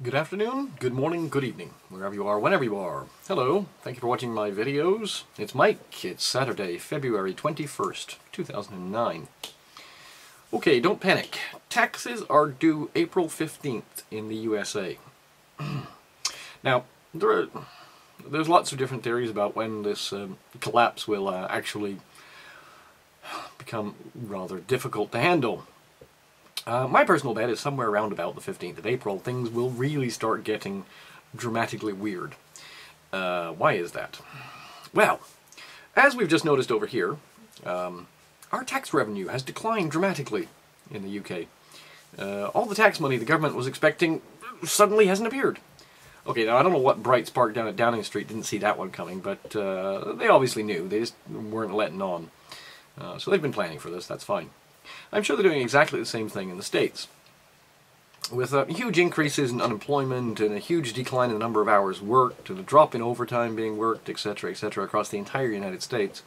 Good afternoon, good morning, good evening, wherever you are, whenever you are. Hello, thank you for watching my videos. It's Mike. It's Saturday, February 21st, 2009. Okay, don't panic. Taxes are due April 15th in the USA. Now, there's lots of different theories about when this collapse will actually become rather difficult to handle. My personal bet is somewhere around about the 15th of April, things will really start getting dramatically weird. Why is that? Well, as we've just noticed over here, our tax revenue has declined dramatically in the UK. All the tax money the government was expecting suddenly hasn't appeared. Okay, now I don't know what bright spark down at Downing Street didn't see that one coming, but they obviously knew. They just weren't letting on. So they've been planning for this, that's fine. I'm sure they're doing exactly the same thing in the States. With huge increases in unemployment and a huge decline in the number of hours worked and a drop in overtime being worked, etc., across the entire United States,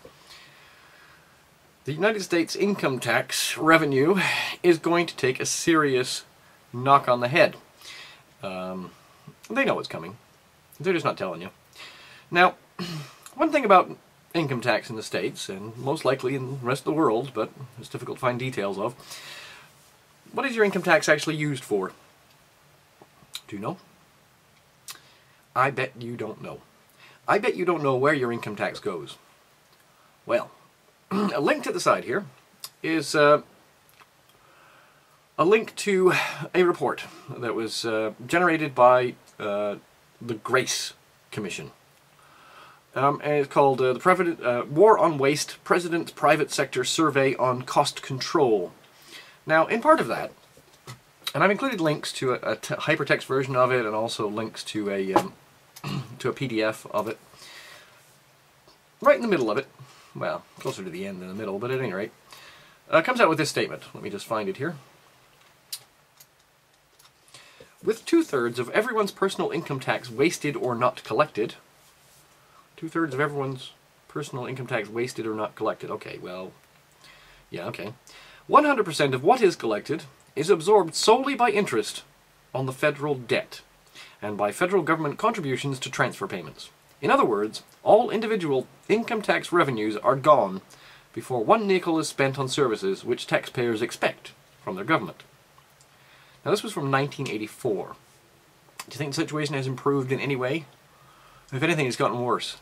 the United States income tax revenue is going to take a serious knock on the head. They know it's coming. They're just not telling you. Now, one thing about income tax in the States, and most likely in the rest of the world, but it's difficult to find details of. What is your income tax actually used for? Do you know? I bet you don't know. I bet you don't know where your income tax goes. Well, a link to the side here is a link to a report that was generated by the Grace Commission. And it's called the War on Waste, President's Private Sector Survey on Cost Control. Now, in part of that, and I've included links to a hypertext version of it and also links to a PDF of it. Right in the middle of it, well, closer to the end than the middle, but at any rate, comes out with this statement. Let me just find it here. With 2/3 of everyone's personal income tax wasted or not collected, 2/3 of everyone's personal income tax wasted or not collected. Okay, well, yeah, okay. 100% of what is collected is absorbed solely by interest on the federal debt and by federal government contributions to transfer payments. In other words, all individual income tax revenues are gone before one nickel is spent on services which taxpayers expect from their government. Now, this was from 1984. Do you think the situation has improved in any way? If anything, it's gotten worse.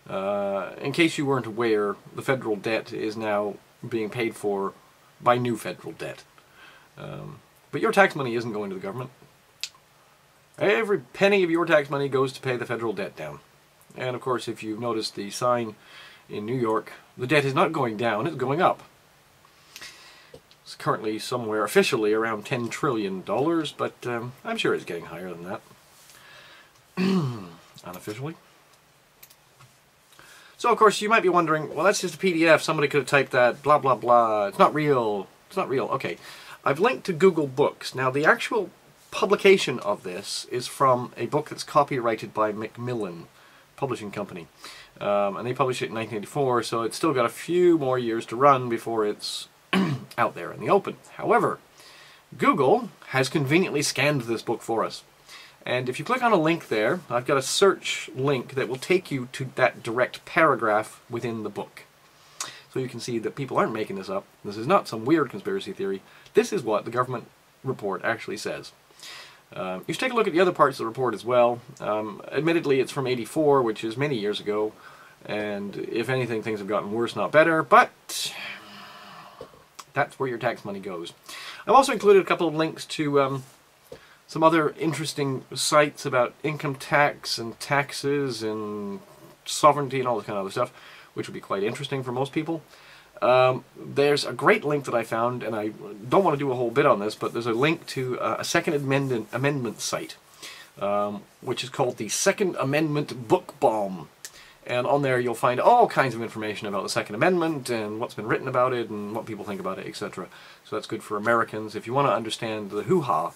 In case you weren't aware, the federal debt is now being paid for by new federal debt. But your tax money isn't going to the government. Every penny of your tax money goes to pay the federal debt down. And of course, if you've noticed the sign in New York, the debt is not going down, it's going up. It's currently somewhere officially around $10 trillion, but I'm sure it's getting higher than that. Unofficially. So, of course, you might be wondering, well, that's just a PDF, somebody could have typed that, blah, blah, blah, it's not real, it's not real. Okay, I've linked to Google Books. Now, the actual publication of this is from a book that's copyrighted by Macmillan Publishing Company. And they published it in 1984, so it's still got a few more years to run before it's out there in the open. However, Google has conveniently scanned this book for us. And if you click on a link there, I've got a search link that will take you to that direct paragraph within the book. So you can see that people aren't making this up. This is not some weird conspiracy theory. This is what the government report actually says. You should take a look at the other parts of the report as well. Admittedly, it's from '84, which is many years ago. And if anything, things have gotten worse, not better. But that's where your tax money goes. I've also included a couple of links to some other interesting sites about income tax and taxes and sovereignty and all this kind of other stuff, which would be quite interesting for most people. There's a great link that I found, and I don't want to do a whole bit on this, but there's a link to a Second Amendment site, which is called the Second Amendment BookBomb. And on there you'll find all kinds of information about the Second Amendment and what's been written about it and what people think about it, etc. So that's good for Americans. If you want to understand the hoo-ha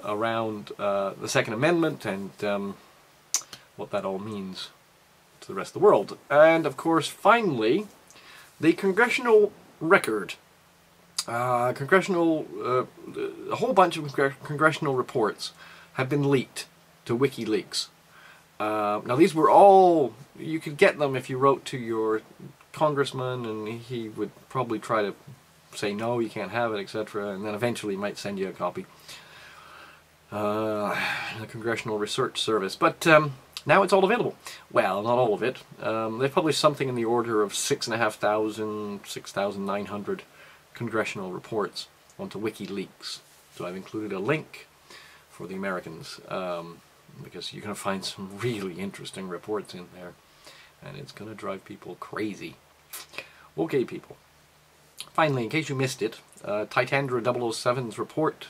around the Second Amendment and what that all means to the rest of the world. And of course, finally, the congressional record. A whole bunch of congressional reports have been leaked to WikiLeaks. Now these were all, you could get them if you wrote to your congressman, and he would probably try to say no, you can't have it, etc., and then eventually might send you a copy. The Congressional Research Service. But now it's all available. Well, not all of it. They've published something in the order of 6,500, 6,900 congressional reports onto WikiLeaks. So I've included a link for the Americans, because you're going to find some really interesting reports in there, and it's going to drive people crazy. Okay, people. Finally, in case you missed it, Titandra 007's report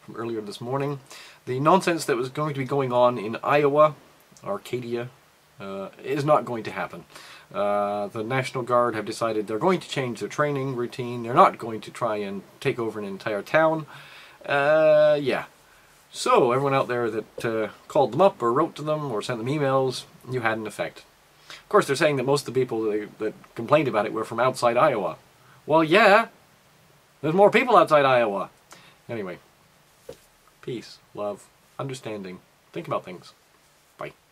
from earlier this morning. The nonsense that was going to be going on in Iowa, Arcadia, is not going to happen. The National Guard have decided they're going to change their training routine. They're not going to try and take over an entire town. Yeah. So, everyone out there that called them up or wrote to them or sent them emails, you had an effect. Of course, they're saying that most of the people that complained about it were from outside Iowa. Well, yeah, there's more people outside Iowa. Anyway, peace, love, understanding. Think about things. Bye.